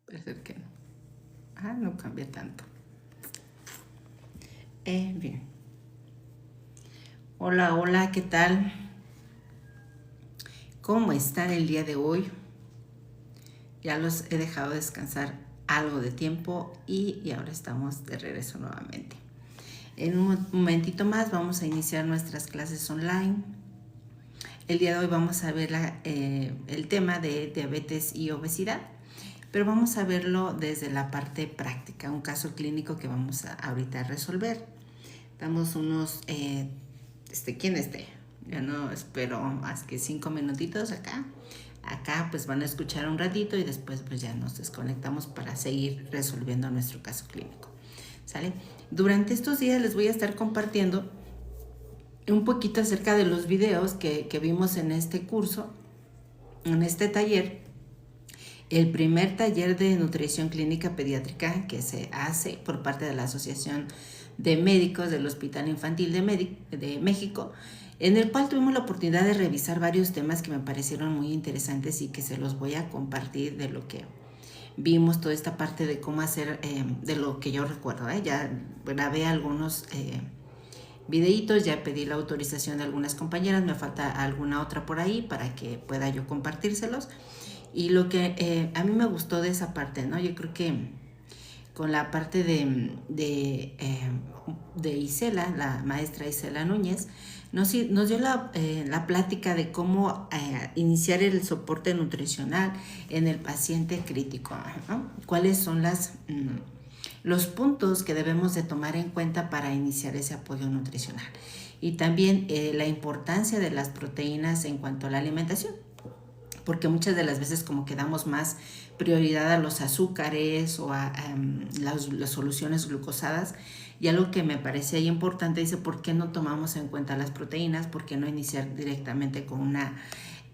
Parece que no. No cambia tanto. Bien. Hola, hola, ¿qué tal? ¿Cómo están el día de hoy? Ya los he dejado descansar algo de tiempo y ahora estamos de regreso nuevamente. En un momentito más vamos a iniciar nuestras clases online. El día de hoy vamos a ver el tema de diabetes y obesidad, pero vamos a verlo desde la parte práctica, un caso clínico que vamos a ahorita resolver. Damos unos, ¿quién esté? Yo no espero más que 5 minutitos acá. Acá pues van a escuchar un ratito y después pues ya nos desconectamos para seguir resolviendo nuestro caso clínico. ¿Sale? Durante estos días les voy a estar compartiendo un poquito acerca de los videos que vimos en este curso, en este taller. El primer taller de nutrición clínica pediátrica que se hace por parte de la Asociación de Médicos del Hospital Infantil de México, en el cual tuvimos la oportunidad de revisar varios temas que me parecieron muy interesantes y que se los voy a compartir de lo que vimos, toda esta parte de cómo hacer, de lo que yo recuerdo. Ya grabé algunos videitos, ya pedí la autorización de algunas compañeras, me falta alguna otra por ahí para que pueda yo compartírselos. Y lo que a mí me gustó de esa parte, ¿no? Yo creo que con la parte de Isela, la maestra Isela Núñez, nos dio la plática de cómo iniciar el soporte nutricional en el paciente crítico, ¿no? ¿Cuáles son los puntos que debemos de tomar en cuenta para iniciar ese apoyo nutricional? Y también la importancia de las proteínas en cuanto a la alimentación, porque muchas de las veces como que damos más prioridad a los azúcares o a las soluciones glucosadas, y algo que me parecía importante, dice, ¿por qué no tomamos en cuenta las proteínas? ¿Por qué no iniciar directamente con una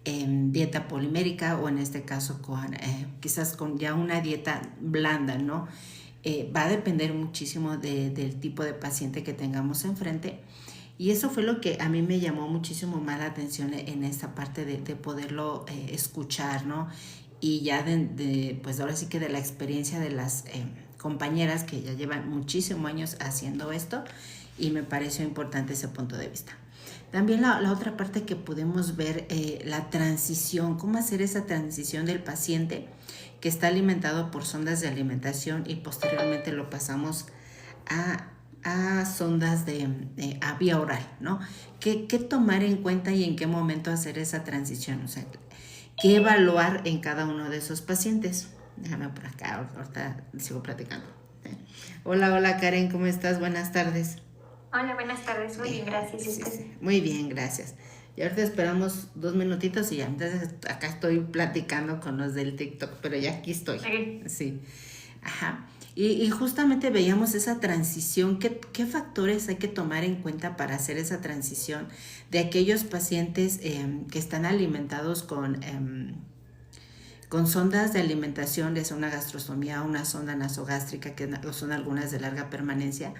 dieta polimérica o en este caso quizás con ya una dieta blanda, ¿no? Va a depender muchísimo del tipo de paciente que tengamos enfrente. Y eso fue lo que a mí me llamó muchísimo más la atención en esta parte de poderlo escuchar, ¿no? Y ya pues ahora sí que de la experiencia de las compañeras que ya llevan muchísimos años haciendo esto, y me pareció importante ese punto de vista. También la otra parte que podemos ver, la transición, cómo hacer esa transición del paciente que está alimentado por sondas de alimentación y posteriormente lo pasamos a sondas a vía oral, ¿no? ¿Qué tomar en cuenta y en qué momento hacer esa transición? O sea, ¿qué evaluar en cada uno de esos pacientes? Déjame por acá, ahorita sigo platicando. Hola, hola Karen, ¿cómo estás? Buenas tardes. Hola, buenas tardes. Muy bien, gracias. Sí. Muy bien, gracias. Y ahorita esperamos 2 minutitos y ya. Entonces acá estoy platicando con los del TikTok, pero ya aquí estoy. Okay. Sí. Ajá. Y justamente veíamos esa transición. ¿Qué factores hay que tomar en cuenta para hacer esa transición de aquellos pacientes que están alimentados con sondas de alimentación, de una gastrostomía, una sonda nasogástrica, que son algunas de larga permanencia?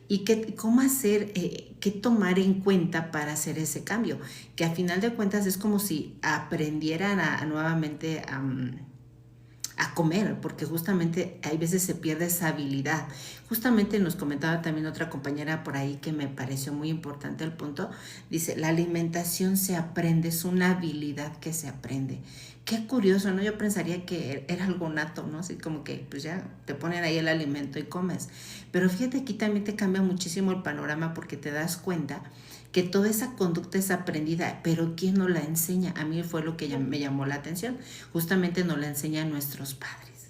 Y cómo hacer, qué tomar en cuenta para hacer ese cambio, que a final de cuentas es como si aprendieran nuevamente a comer, porque justamente hay veces se pierde esa habilidad. Justamente nos comentaba también otra compañera por ahí que me pareció muy importante el punto. Dice, la alimentación se aprende, es una habilidad que se aprende. Qué curioso, ¿no? Yo pensaría que era algo nato, ¿no? Así como que pues ya te ponen ahí el alimento y comes. Pero fíjate, aquí también te cambia muchísimo el panorama porque te das cuenta que toda esa conducta es aprendida, pero ¿quién nos la enseña? A mí fue lo que me llamó la atención. Justamente nos la enseñan nuestros padres.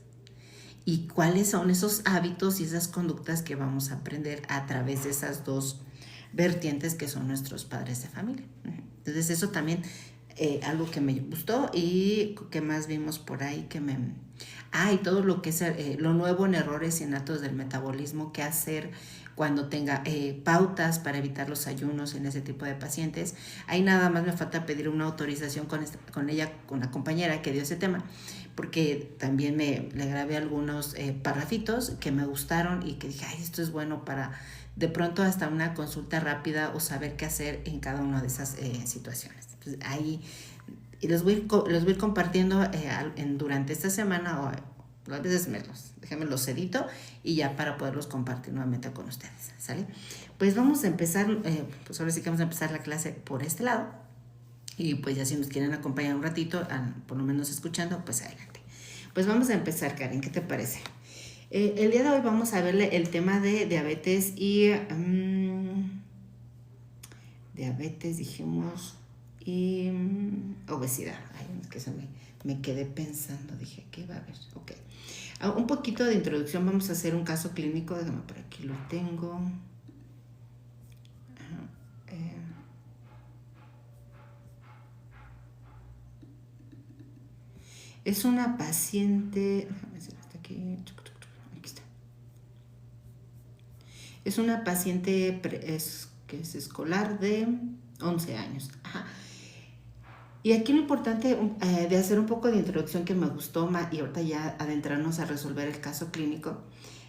¿Y cuáles son esos hábitos y esas conductas que vamos a aprender a través de esas dos vertientes que son nuestros padres de familia? Entonces eso también, algo que me gustó. Y que más vimos por ahí y todo lo que es lo nuevo en errores innatos del metabolismo, qué hacer cuando tenga pautas para evitar los ayunos en ese tipo de pacientes. Ahí nada más me falta pedir una autorización con ella, con la compañera que dio ese tema, porque también le grabé algunos parrafitos que me gustaron y que dije, esto es bueno para de pronto hasta una consulta rápida o saber qué hacer en cada una de esas situaciones. Entonces, ahí y los voy a ir compartiendo durante esta semana o A veces déjenme los edito y ya para poderlos compartir nuevamente con ustedes, ¿sale? Pues vamos a empezar, pues ahora sí que vamos a empezar la clase por este lado. Y pues ya si nos quieren acompañar un ratito, por lo menos escuchando, pues adelante. Pues vamos a empezar, Karen, ¿qué te parece? El día de hoy vamos a ver el tema de diabetes y... diabetes, dijimos, y obesidad. Ay, es que me quedé pensando, dije, ¿qué va a haber? Ok. Un poquito de introducción, vamos a hacer un caso clínico, déjame por aquí lo tengo. Es una paciente, déjame ver si está aquí está. Es una paciente que es escolar de 11 años. Ajá. Y aquí lo importante de hacer un poco de introducción que me gustó y ahorita ya adentrarnos a resolver el caso clínico,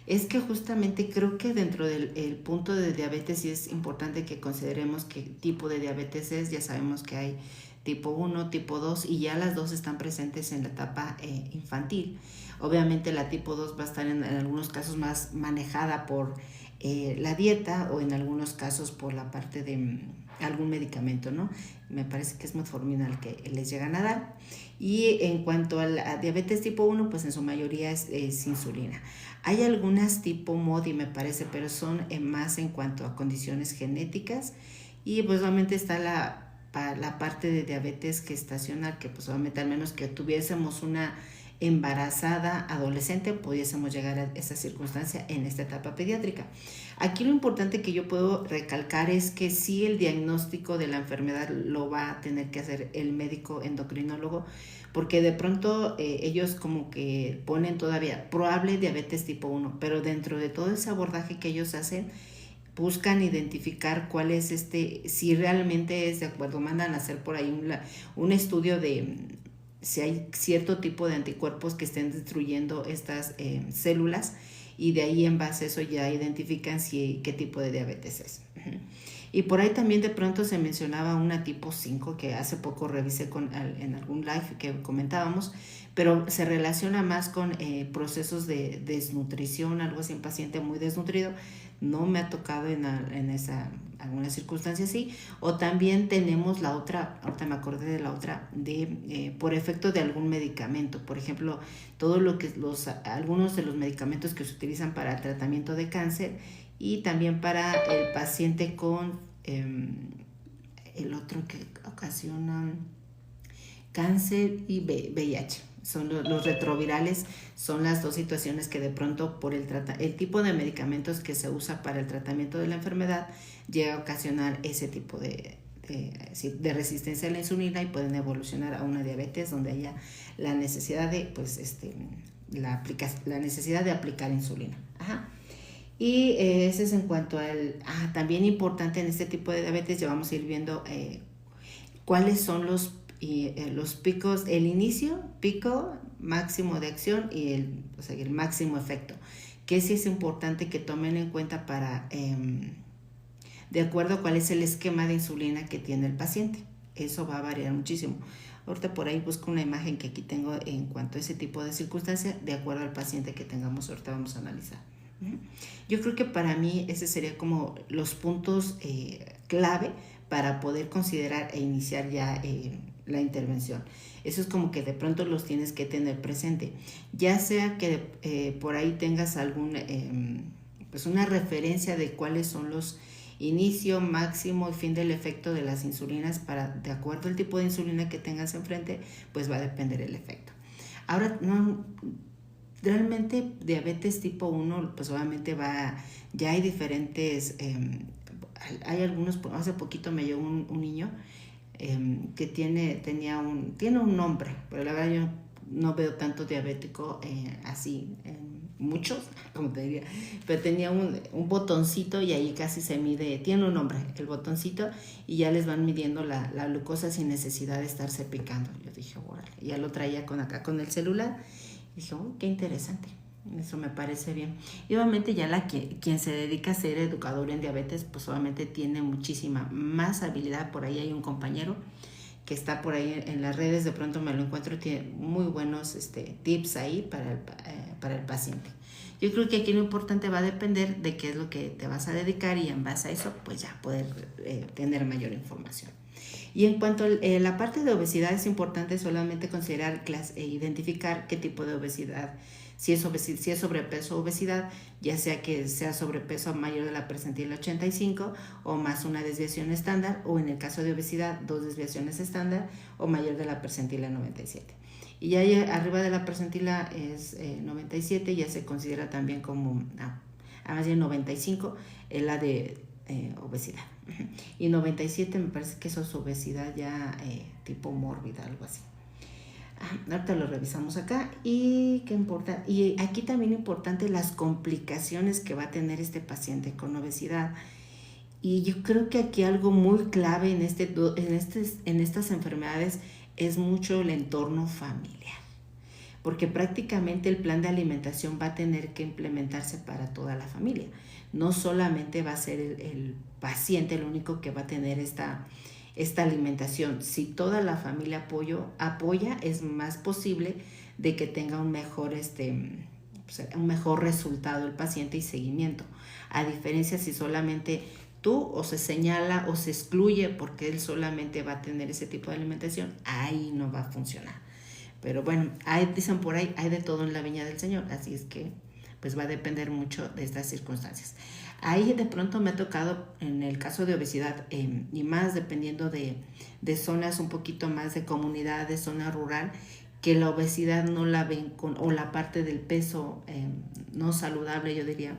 es que justamente creo que dentro del punto de diabetes sí es importante que consideremos qué tipo de diabetes es. Ya sabemos que hay tipo 1, tipo 2 y ya las dos están presentes en la etapa infantil. Obviamente la tipo 2 va a estar en algunos casos más manejada por la dieta o en algunos casos por la parte de algún medicamento, ¿no? Me parece que es metformina el que les llegan a dar. Y en cuanto a la diabetes tipo 1, pues en su mayoría es insulina. Hay algunas tipo MODY, me parece, pero son más en cuanto a condiciones genéticas. Y pues obviamente está la parte de diabetes gestacional, que pues obviamente al menos que tuviésemos una embarazada adolescente, pudiésemos llegar a esa circunstancia en esta etapa pediátrica. Aquí lo importante que yo puedo recalcar es que sí, el diagnóstico de la enfermedad lo va a tener que hacer el médico endocrinólogo, porque de pronto ellos como que ponen todavía probable diabetes tipo 1, pero dentro de todo ese abordaje que ellos hacen, buscan identificar cuál es si realmente es de acuerdo, mandan a hacer por ahí un estudio de si hay cierto tipo de anticuerpos que estén destruyendo estas células, y de ahí en base a eso ya identifican qué tipo de diabetes es. Y por ahí también de pronto se mencionaba una tipo 5 que hace poco revisé en algún live que comentábamos, pero se relaciona más con procesos de desnutrición, algo así, un paciente muy desnutrido. No me ha tocado en alguna circunstancia así. O también tenemos la otra, ahorita me acordé de la otra, por efecto de algún medicamento. Por ejemplo, algunos de los medicamentos que se utilizan para el tratamiento de cáncer y también para el paciente con el otro que ocasiona cáncer y VIH. Son los retrovirales, son las dos situaciones que de pronto por el tipo de medicamentos que se usa para el tratamiento de la enfermedad llega a ocasionar ese tipo de resistencia a la insulina y pueden evolucionar a una diabetes donde haya la necesidad de la necesidad de aplicar insulina. Ajá. Y ese es en cuanto al... también importante en este tipo de diabetes, ya vamos a ir viendo cuáles son los picos, el inicio, pico máximo de acción y el máximo efecto, que sí es importante que tomen en cuenta para, de acuerdo a cuál es el esquema de insulina que tiene el paciente. Eso va a variar muchísimo. Ahorita por ahí busco una imagen que aquí tengo en cuanto a ese tipo de circunstancia, de acuerdo al paciente que tengamos, ahorita vamos a analizar. Yo creo que para mí ese sería como los puntos clave para poder considerar e iniciar ya la intervención. Eso es como que de pronto los tienes que tener presente, ya sea que por ahí tengas pues una referencia de cuáles son los inicio, máximo y fin del efecto de las insulinas, de acuerdo al tipo de insulina que tengas enfrente, pues va a depender el efecto. Ahora, realmente diabetes tipo 1, pues obviamente ya hay diferentes, hay algunos, hace poquito me llegó un niño que tiene un nombre, pero la verdad yo no veo tanto diabético así, muchos, como te diría, pero tenía un botoncito y ahí casi se mide, tiene un nombre, el botoncito, y ya les van midiendo la glucosa sin necesidad de estarse picando. Yo dije, órale, ya lo traía con el celular, y dije, qué interesante. Eso me parece bien. Y obviamente ya quien se dedica a ser educador en diabetes, pues obviamente tiene muchísima más habilidad. Por ahí hay un compañero que está por ahí en las redes, de pronto me lo encuentro, tiene muy buenos tips ahí para el paciente. Yo creo que aquí lo importante va a depender de qué es lo que te vas a dedicar y en base a eso pues ya poder tener mayor información. Y en cuanto a la parte de obesidad, es importante solamente considerar identificar qué tipo de obesidad, si es sobrepeso o obesidad, ya sea que sea sobrepeso mayor de la percentil 85 o más una desviación estándar, o en el caso de obesidad, 2 desviaciones estándar o mayor de la percentila 97. Y ya arriba de la percentila es 97, ya se considera también como, más bien 95, es la de obesidad. Y 97 me parece que eso es obesidad ya tipo mórbida, algo así. Ahorita lo revisamos acá. Y qué importa, y aquí también importante las complicaciones que va a tener este paciente con obesidad. Y yo creo que aquí algo muy clave en estas enfermedades es mucho el entorno familiar, porque prácticamente el plan de alimentación va a tener que implementarse para toda la familia. No solamente va a ser el paciente el único que va a tener esta alimentación. Si toda la familia apoya, es más posible de que tenga un mejor resultado el paciente y seguimiento. A diferencia si solamente tú o se señala o se excluye porque él solamente va a tener ese tipo de alimentación, ahí no va a funcionar. Pero bueno, dicen por ahí, hay de todo en la viña del Señor, así es que pues va a depender mucho de estas circunstancias. Ahí de pronto me ha tocado, en el caso de obesidad, y más dependiendo de zonas un poquito más de comunidad, de zona rural, que la obesidad no la ven o la parte del peso no saludable, yo diría,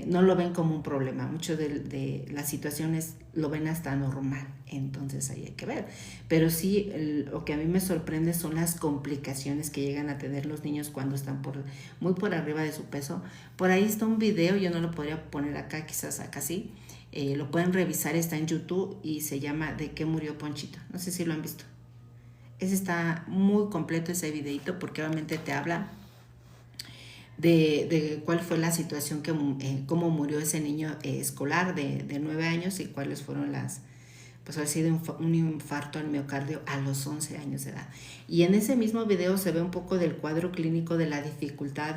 no lo ven como un problema. Muchas de las situaciones lo ven hasta normal, entonces ahí hay que ver. Pero sí, lo que a mí me sorprende son las complicaciones que llegan a tener los niños cuando están muy por arriba de su peso. Por ahí está un video, yo no lo podría poner acá, quizás acá sí, lo pueden revisar, está en YouTube y se llama ¿De qué murió Ponchito? No sé si lo han visto. Ese está muy completo, ese videito, porque obviamente te habla de cuál fue la situación, cómo murió ese niño escolar de 9 años y cuáles fueron pues ha sido un infarto al miocardio a los 11 años de edad. Y en ese mismo video se ve un poco del cuadro clínico de la dificultad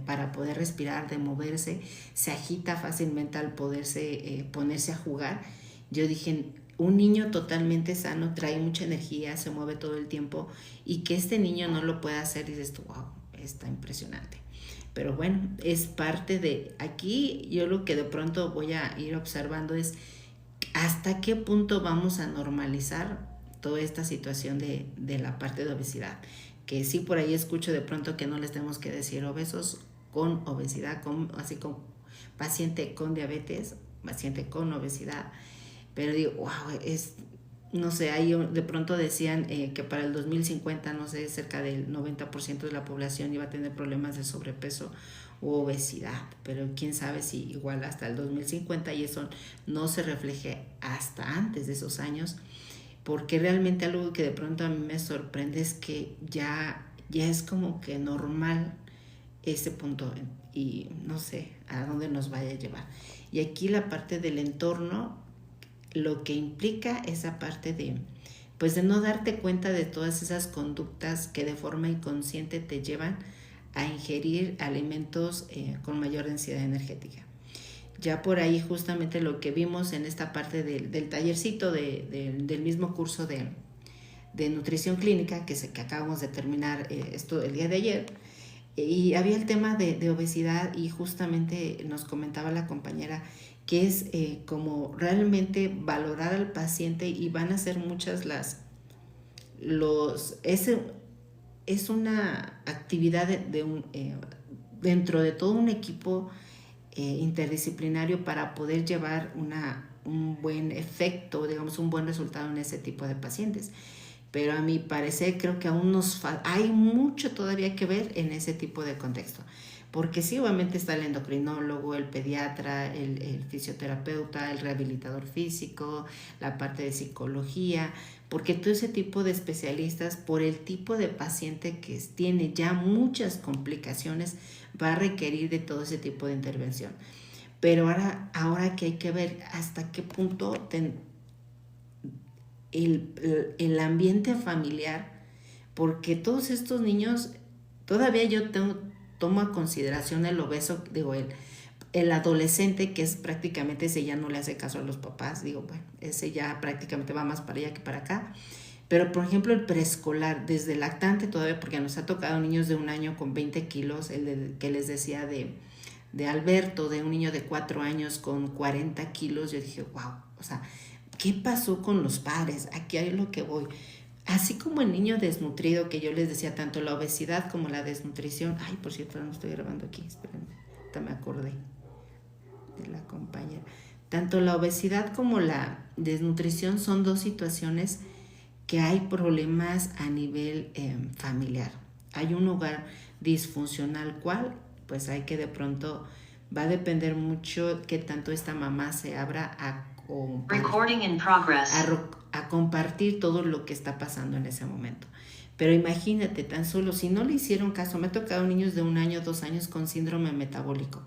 para poder respirar, de moverse, se agita fácilmente al poderse ponerse a jugar. Yo dije, un niño totalmente sano, trae mucha energía, se mueve todo el tiempo, y que este niño no lo pueda hacer, dices tú, wow, está impresionante. Pero bueno, es parte de aquí. Yo lo que de pronto voy a ir observando es hasta qué punto vamos a normalizar toda esta situación de la parte de obesidad. Que sí, por ahí escucho de pronto que no les tenemos que decir obesos con obesidad, así como paciente con diabetes, paciente con obesidad. Pero digo, wow, no sé, ahí de pronto decían que para el 2050, no sé, cerca del 90% de la población iba a tener problemas de sobrepeso u obesidad, pero quién sabe si igual hasta el 2050 y eso no se refleje hasta antes de esos años, porque realmente algo que de pronto a mí me sorprende es que ya es como que normal ese punto, y no sé a dónde nos vaya a llevar. Y aquí la parte del entorno, lo que implica esa parte de no darte cuenta de todas esas conductas que de forma inconsciente te llevan a ingerir alimentos con mayor densidad energética. Ya por ahí justamente lo que vimos en esta parte del tallercito del mismo curso de nutrición clínica que acabamos de terminar esto el día de ayer, y había el tema de obesidad, y justamente nos comentaba la compañera que es como realmente valorar al paciente, y van a ser muchas es una actividad dentro de todo un equipo interdisciplinario para poder llevar un buen efecto, digamos un buen resultado en ese tipo de pacientes. Pero a mi parecer creo que aún hay mucho todavía que ver en ese tipo de contexto. Porque sí, obviamente está el endocrinólogo, el pediatra, el fisioterapeuta, el rehabilitador físico, la parte de psicología, porque todo ese tipo de especialistas, por el tipo de paciente que tiene ya muchas complicaciones, va a requerir de todo ese tipo de intervención. Pero ahora que hay que ver hasta qué punto el ambiente familiar, porque todos estos niños, todavía yo tomo a consideración el obeso, digo, el adolescente, que es prácticamente ese ya no le hace caso a los papás, digo, bueno, ese ya prácticamente va más para allá que para acá. Pero, por ejemplo, el preescolar, desde lactante todavía, porque nos ha tocado niños de 1 año con 20 kilos, que les decía de Alberto, de un niño de 4 años con 40 kilos, yo dije, wow, o sea, ¿qué pasó con los padres? Aquí hay lo que voy. Así como el niño desnutrido, que yo les decía, tanto la obesidad como la desnutrición. Ay, por cierto, no estoy grabando aquí, espérenme, ahorita me acordé de la compañera. Tanto la obesidad como la desnutrición son dos situaciones que hay problemas a nivel familiar. Hay un hogar disfuncional, ¿cuál? Pues hay que de pronto, va a depender mucho qué tanto esta mamá se abra a compartir todo lo que está pasando en ese momento. Pero imagínate, tan solo si no le hicieron caso, me ha tocado niños de 1 año, 2 años con síndrome metabólico.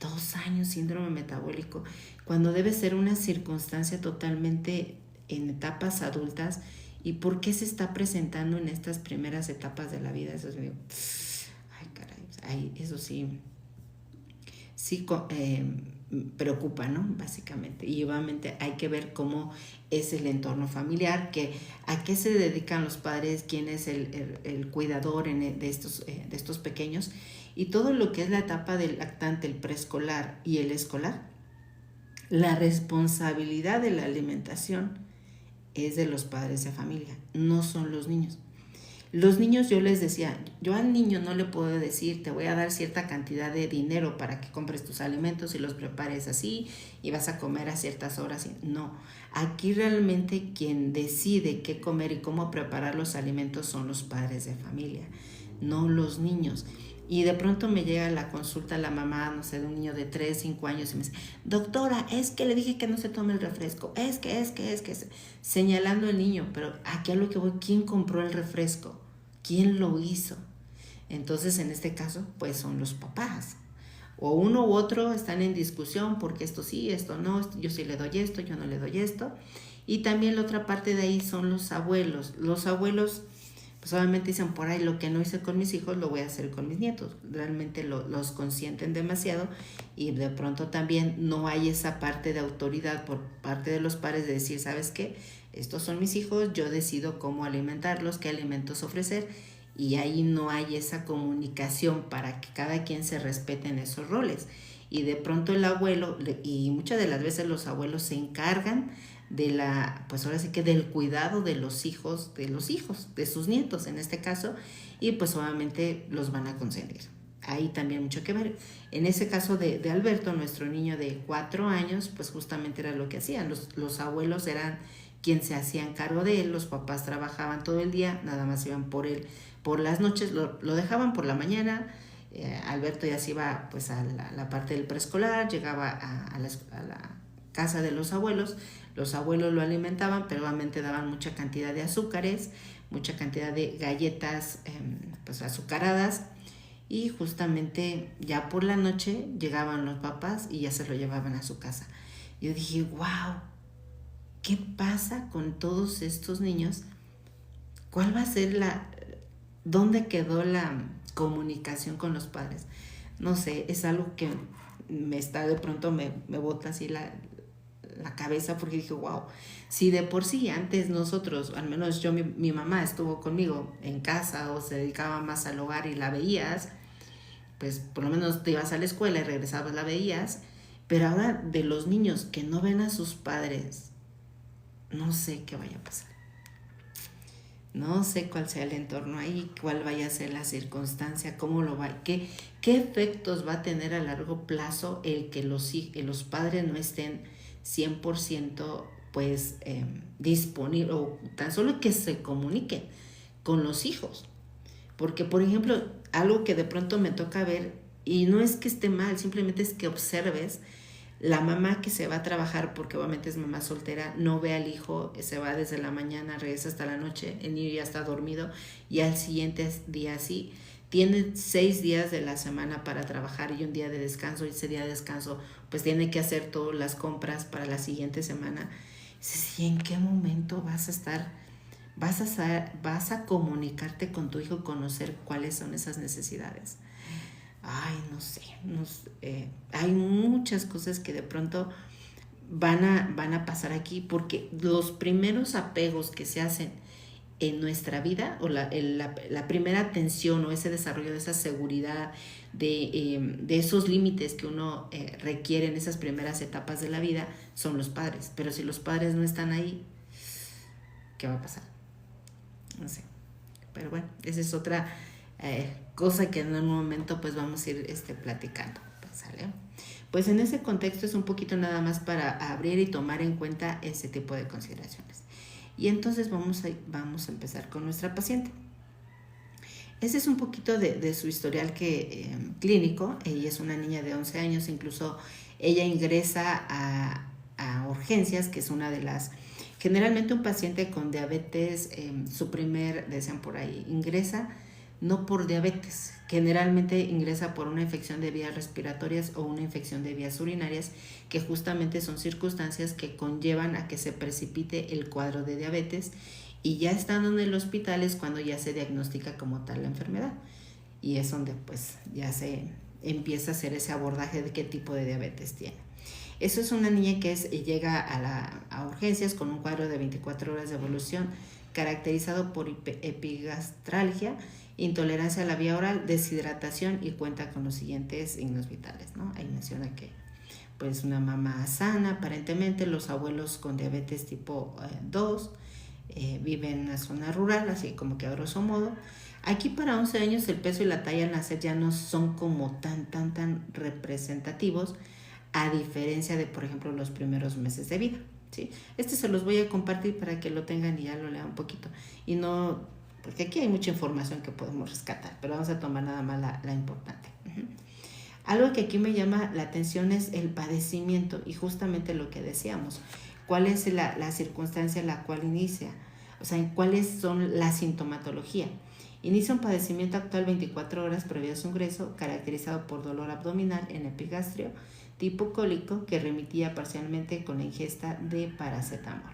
2 años síndrome metabólico, cuando debe ser una circunstancia totalmente en etapas adultas. ¿Y por qué se está presentando en estas primeras etapas de la vida? Eso es medio, ay caray, eso sí preocupa, ¿no? Básicamente. Y obviamente hay que ver cómo es el entorno familiar, a qué se dedican los padres, quién es el cuidador de estos pequeños, y todo lo que es la etapa del lactante, el preescolar y el escolar. La responsabilidad de la alimentación es de los padres de familia, no son los niños. Los niños, yo les decía, yo al niño no le puedo decir, te voy a dar cierta cantidad de dinero para que compres tus alimentos y los prepares así y vas a comer a ciertas horas. No, aquí realmente quien decide qué comer y cómo preparar los alimentos son los padres de familia, no los niños. Y de pronto me llega a la consulta la mamá, no sé, de un niño de 3, 5 años y me dice, doctora, es que le dije que no se tome el refresco, es que, señalando al niño, pero aquí a lo que voy, ¿quién compró el refresco? ¿Quién lo hizo? Entonces, en este caso, pues son los papás. O uno u otro están en discusión porque esto sí, esto no, yo sí le doy esto, yo no le doy esto. Y también la otra parte de ahí son los abuelos. Los abuelos, pues obviamente dicen por ahí, lo que no hice con mis hijos lo voy a hacer con mis nietos. Realmente los consienten demasiado y de pronto también no hay esa parte de autoridad por parte de los padres de decir, ¿sabes qué? Estos son mis hijos, yo decido cómo alimentarlos, qué alimentos ofrecer, y ahí no hay esa comunicación para que cada quien se respete en esos roles. Y de pronto el abuelo, y muchas de las veces los abuelos se encargan pues ahora sí que del cuidado de los hijos, de sus nietos en este caso, y pues obviamente los van a consentir. Ahí también mucho que ver. En ese caso de Alberto, nuestro niño de 4 años, pues justamente era lo que hacían. Los abuelos eran quien se hacían cargo de él, los papás trabajaban todo el día, nada más iban por él por las noches, lo dejaban por la mañana. Alberto ya se iba pues a la parte del preescolar, llegaba a la casa de los abuelos lo alimentaban, pero obviamente daban mucha cantidad de azúcares, mucha cantidad de galletas pues azucaradas, y justamente ya por la noche llegaban los papás y ya se lo llevaban a su casa. Yo dije, wow, ¿qué pasa con todos estos niños? ¿Cuál va a ser dónde quedó la comunicación con los padres? No sé, es algo que de pronto me bota así la cabeza, porque dije, wow, si de por sí antes nosotros, al menos yo, mi mamá estuvo conmigo en casa o se dedicaba más al hogar y la veías, pues por lo menos te ibas a la escuela y regresabas, la veías, pero ahora de los niños que no ven a sus padres, no sé qué vaya a pasar. No sé cuál sea el entorno ahí, cuál vaya a ser la circunstancia, qué efectos va a tener a largo plazo el que los padres no estén 100% pues disponibles, o tan solo que se comuniquen con los hijos. Porque, por ejemplo, algo que de pronto me toca ver, y no es que esté mal, simplemente es que observes la mamá que se va a trabajar, porque obviamente es mamá soltera, no ve al hijo, se va desde la mañana, regresa hasta la noche, el niño ya está dormido, y al siguiente día sí, tiene 6 días de la semana para trabajar y un día de descanso, y ese día de descanso pues tiene que hacer todas las compras para la siguiente semana. ¿Y en qué momento vas a estar, vas a comunicarte con tu hijo, conocer cuáles son esas necesidades? Ay, no sé, hay muchas cosas que de pronto van a pasar aquí, porque los primeros apegos que se hacen en nuestra vida, o la primera atención o ese desarrollo de esa seguridad, de esos límites que uno requiere en esas primeras etapas de la vida, son los padres. Pero si los padres no están ahí, ¿qué va a pasar? No sé. Pero bueno, esa es otra cosa que en algún momento pues vamos a ir platicando. ¿Sale? Pues en ese contexto es un poquito nada más para abrir y tomar en cuenta ese tipo de consideraciones. Y entonces vamos a empezar con nuestra paciente. Ese es un poquito de su historial clínico. Ella es una niña de 11 años, incluso ella ingresa a urgencias, que es una de las... Generalmente un paciente con diabetes, decían por ahí, ingresa no por diabetes, generalmente ingresa por una infección de vías respiratorias o una infección de vías urinarias, que justamente son circunstancias que conllevan a que se precipite el cuadro de diabetes, y ya estando en el hospital es cuando ya se diagnostica como tal la enfermedad, y es donde pues ya se empieza a hacer ese abordaje de qué tipo de diabetes tiene. Eso es una niña que llega a urgencias con un cuadro de 24 horas de evolución caracterizado por epigastralgia, intolerancia a la vía oral, deshidratación, y cuenta con los siguientes signos vitales, ¿no? Ahí menciona que pues una mamá sana, aparentemente, los abuelos con diabetes tipo 2, viven en una zona rural, así como que a grosso modo. Aquí para 11 años el peso y la talla al nacer ya no son como tan representativos, a diferencia de, por ejemplo, los primeros meses de vida, ¿sí? Se los voy a compartir para que lo tengan y ya lo lean un poquito. Y no, porque aquí hay mucha información que podemos rescatar, pero vamos a tomar nada más la importante. Algo que aquí me llama la atención es el padecimiento, y justamente lo que decíamos. ¿Cuál es la circunstancia en la cual inicia? O sea, ¿cuáles son la sintomatología? Inicia un padecimiento actual 24 horas previo a su ingreso, caracterizado por dolor abdominal en epigastrio, tipo cólico, que remitía parcialmente con la ingesta de paracetamol.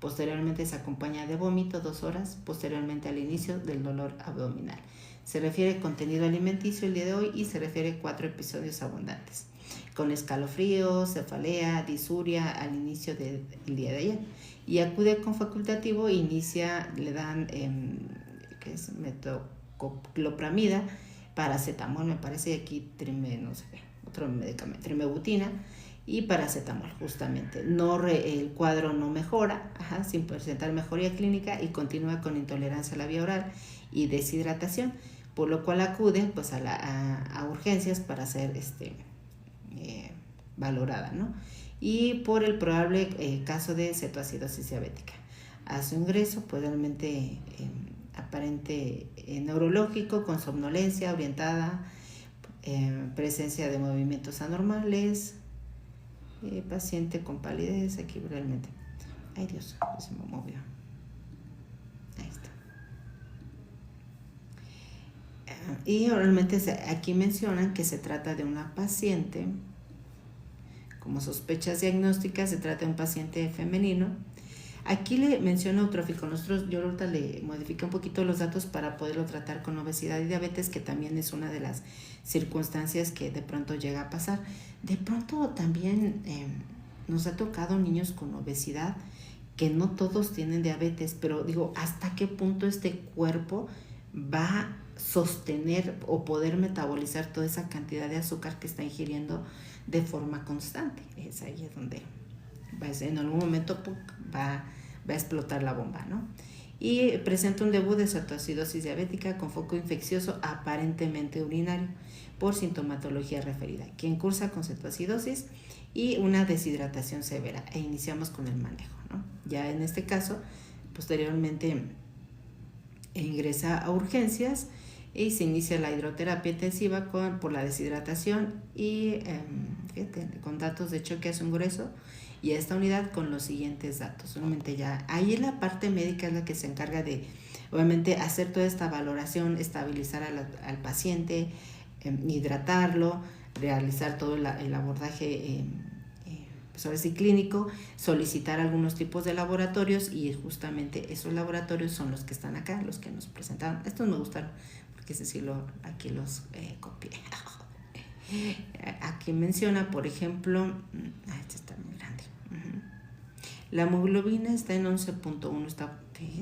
Posteriormente se acompaña de vómito 2 horas, posteriormente al inicio del dolor abdominal. Se refiere contenido alimenticio el día de hoy y se refiere 4 episodios abundantes, con escalofríos, cefalea, disuria al inicio del día de ayer. Y acude con facultativo, le dan que es metoclopramida, paracetamol, me parece aquí otro medicamento, trimebutina y paracetamol, justamente. El cuadro no mejora, sin presentar mejoría clínica, y continúa con intolerancia a la vía oral y deshidratación, por lo cual acude pues a urgencias para ser valorada, ¿no? Y por el probable caso de cetoacidosis diabética. A su ingreso, pues realmente aparente neurológico, con somnolencia orientada, presencia de movimientos anormales, paciente con palidez, aquí realmente, ay Dios, se me movió, ahí está. Y realmente aquí mencionan que se trata de una paciente, como sospechas diagnósticas, se trata de un paciente femenino. Aquí le menciono eutrófico. Yo ahorita le modifiqué un poquito los datos para poderlo tratar con obesidad y diabetes, que también es una de las circunstancias que de pronto llega a pasar. De pronto también nos ha tocado niños con obesidad, que no todos tienen diabetes, pero digo, ¿hasta qué punto este cuerpo va a sostener o poder metabolizar toda esa cantidad de azúcar que está ingiriendo de forma constante? Es ahí donde en algún momento va a explotar la bomba, ¿no? Y presenta un debut de cetoacidosis diabética con foco infeccioso aparentemente urinario por sintomatología referida, quien cursa con cetoacidosis y una deshidratación severa, e iniciamos con el manejo, ¿no? Ya en este caso, posteriormente ingresa a urgencias y se inicia la hidroterapia intensiva por la deshidratación y con datos de choque a su ingreso, y a esta unidad con los siguientes datos. Solamente ya ahí la parte médica es la que se encarga de, obviamente, hacer toda esta valoración, estabilizar al paciente, hidratarlo, realizar todo el abordaje pues ahora sí clínico, solicitar algunos tipos de laboratorios y justamente esos laboratorios son los que están acá, los que nos presentaron. Estos me gustaron porque ese sí aquí los copié. Aquí menciona, por ejemplo, este está muy grande. La hemoglobina está en 11.1,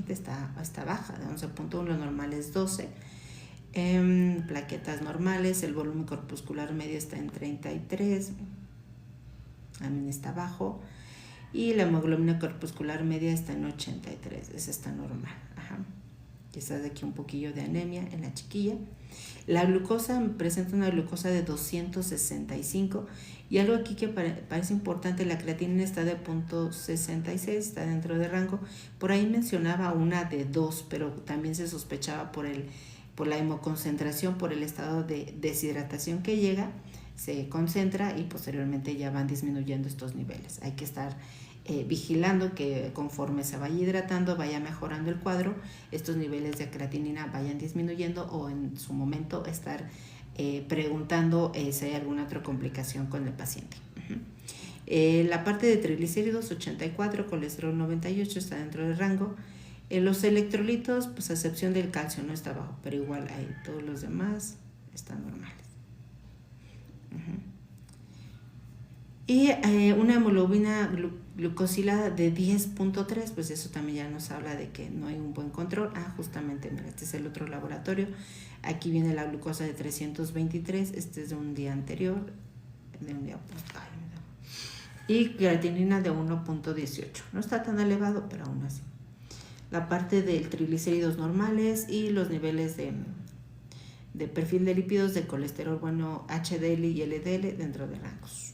está baja, de 11.1, lo normal es 12. Plaquetas normales, el volumen corpuscular medio está en 33, también está bajo, y la hemoglobina corpuscular media está en 83, esa está normal. Quizás de aquí un poquillo de anemia en la chiquilla. La glucosa presenta una glucosa de 265 y algo aquí que parece importante, la creatinina está de 0.66, está dentro de rango. Por ahí mencionaba una de 2, pero también se sospechaba por la hemoconcentración, por el estado de deshidratación que llega, se concentra y posteriormente ya van disminuyendo estos niveles. Hay que estar vigilando que conforme se vaya hidratando, vaya mejorando el cuadro, estos niveles de creatinina vayan disminuyendo o en su momento estar preguntando si hay alguna otra complicación con el paciente. La parte de triglicéridos 84, colesterol 98 está dentro del rango. Los electrolitos, pues a excepción del calcio no está bajo, pero igual hay todos los demás están normales. Y una hemoglobina glucosilada de 10.3, pues eso también ya nos habla de que no hay un buen control. Justamente, mira, este es el otro laboratorio. Aquí viene la glucosa de 323, este es de un día anterior, de un día posterior. Y creatinina de 1.18. No está tan elevado, pero aún así. La parte del triglicéridos normales y los niveles de perfil de lípidos, de colesterol bueno, HDL y LDL dentro de rangos.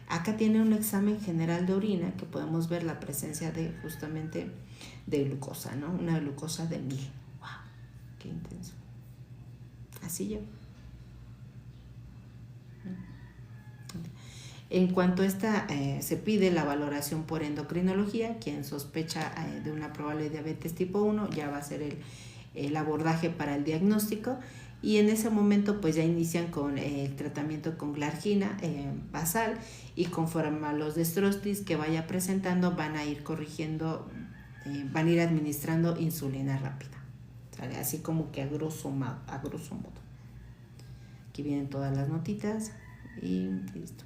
Acá tiene un examen general de orina que podemos ver la presencia justamente de glucosa, ¿no? Una glucosa de 1000. ¡Wow! ¡Qué intenso! Así yo. En cuanto a esta, se pide la valoración por endocrinología. Quien sospecha de una probable diabetes tipo 1 ya va a ser el abordaje para el diagnóstico. Y en ese momento pues ya inician con el tratamiento con glargina basal y conforme a los dextrostis que vaya presentando van a ir corrigiendo, van a ir administrando insulina rápida, ¿sale? Así como que a grosso modo. Aquí vienen todas las notitas y listo.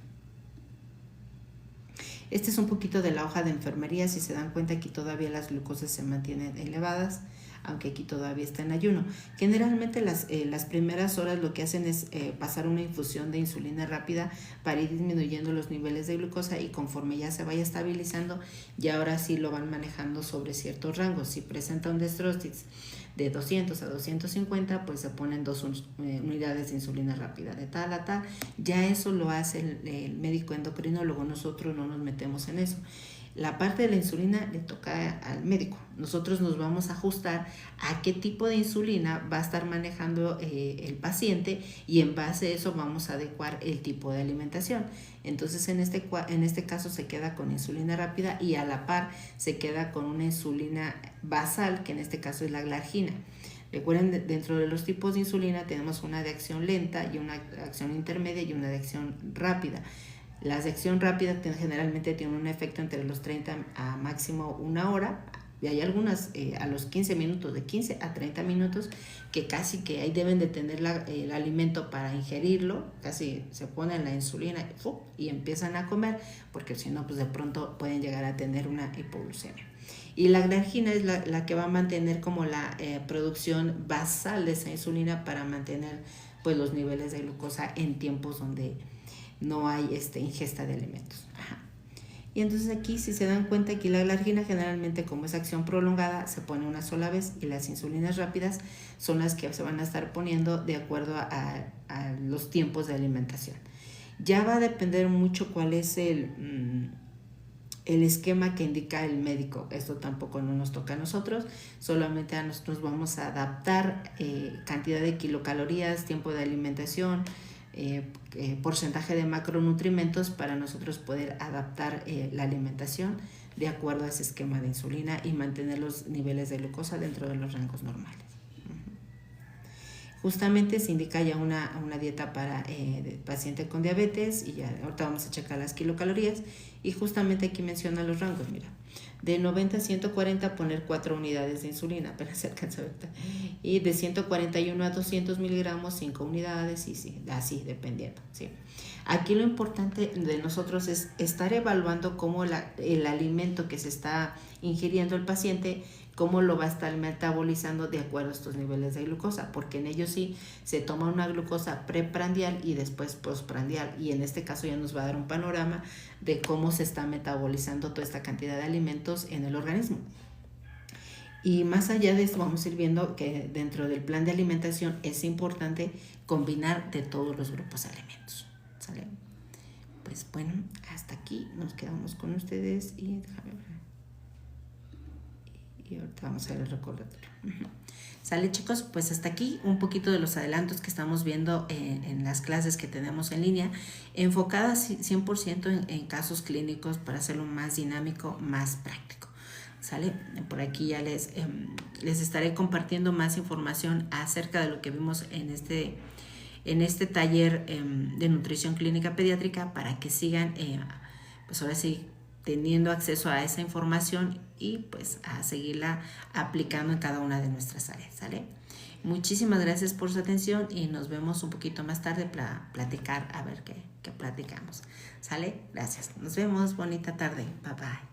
Este es un poquito de la hoja de enfermería. Si se dan cuenta, aquí todavía las glucosas se mantienen elevadas, aunque aquí todavía está en ayuno. Generalmente las primeras horas lo que hacen es pasar una infusión de insulina rápida para ir disminuyendo los niveles de glucosa y conforme ya se vaya estabilizando, ya ahora sí lo van manejando sobre ciertos rangos. Si presenta un dextrostis de 200 a 250, pues se ponen 2 unidades de insulina rápida, de tal a tal. Ya eso lo hace el médico endocrinólogo, nosotros no nos metemos en eso. La parte de la insulina le toca al médico. Nosotros nos vamos a ajustar a qué tipo de insulina va a estar manejando el paciente y en base a eso vamos a adecuar el tipo de alimentación. Entonces en este caso se queda con insulina rápida y a la par se queda con una insulina basal, que en este caso es la glargina. Recuerden, dentro de los tipos de insulina tenemos una de acción lenta y una de acción intermedia y una de acción rápida. Las de acción rápida generalmente tienen un efecto entre los 30 a máximo 1 hora y hay algunas a los 15 minutos, de 15 a 30 minutos, que casi que ahí deben de tener el alimento para ingerirlo, casi se ponen la insulina y empiezan a comer, porque si no, pues de pronto pueden llegar a tener una hipoglucemia. Y la glargina es la que va a mantener como la producción basal de esa insulina para mantener pues los niveles de glucosa en tiempos donde no hay ingesta de alimentos. Y entonces aquí, si se dan cuenta, aquí la glargina generalmente, como es acción prolongada, se pone una sola vez y las insulinas rápidas son las que se van a estar poniendo de acuerdo a los tiempos de alimentación. Ya va a depender mucho cuál es el esquema que indica el médico. Esto tampoco no nos toca a nosotros, solamente a nosotros vamos a adaptar cantidad de kilocalorías, tiempo de alimentación, porcentaje de macronutrientes para nosotros poder adaptar la alimentación de acuerdo a ese esquema de insulina y mantener los niveles de glucosa dentro de los rangos normales. Justamente se indica ya una dieta para paciente con diabetes y ya ahorita vamos a checar las kilocalorías y justamente aquí menciona los rangos, mira, de 90 a 140 poner 4 unidades de insulina, apenas se alcanza a ver, y de 141 a 200 miligramos 5 unidades y sí, así dependiendo, ¿sí? Aquí lo importante de nosotros es estar evaluando cómo el alimento que se está ingiriendo el paciente, cómo lo va a estar metabolizando de acuerdo a estos niveles de glucosa, porque en ellos sí se toma una glucosa preprandial y después postprandial, y en este caso ya nos va a dar un panorama de cómo se está metabolizando toda esta cantidad de alimentos en el organismo. Y más allá de esto vamos a ir viendo que dentro del plan de alimentación es importante combinar de todos los grupos de alimentos, ¿sale? Pues bueno, hasta aquí nos quedamos con ustedes y déjame ver. Y ahorita vamos a ver el recordatorio. Sale, chicos, pues hasta aquí un poquito de los adelantos que estamos viendo en las clases que tenemos en línea, enfocadas 100% en casos clínicos para hacerlo más dinámico, más práctico. ¿Sale? Por aquí ya les estaré compartiendo más información acerca de lo que vimos en este taller de nutrición clínica pediátrica para que sigan, pues ahora sí, teniendo acceso a esa información y pues a seguirla aplicando en cada una de nuestras áreas, ¿sale? Muchísimas gracias por su atención y nos vemos un poquito más tarde para platicar, a ver qué platicamos, ¿sale? Gracias, nos vemos, bonita tarde, bye bye.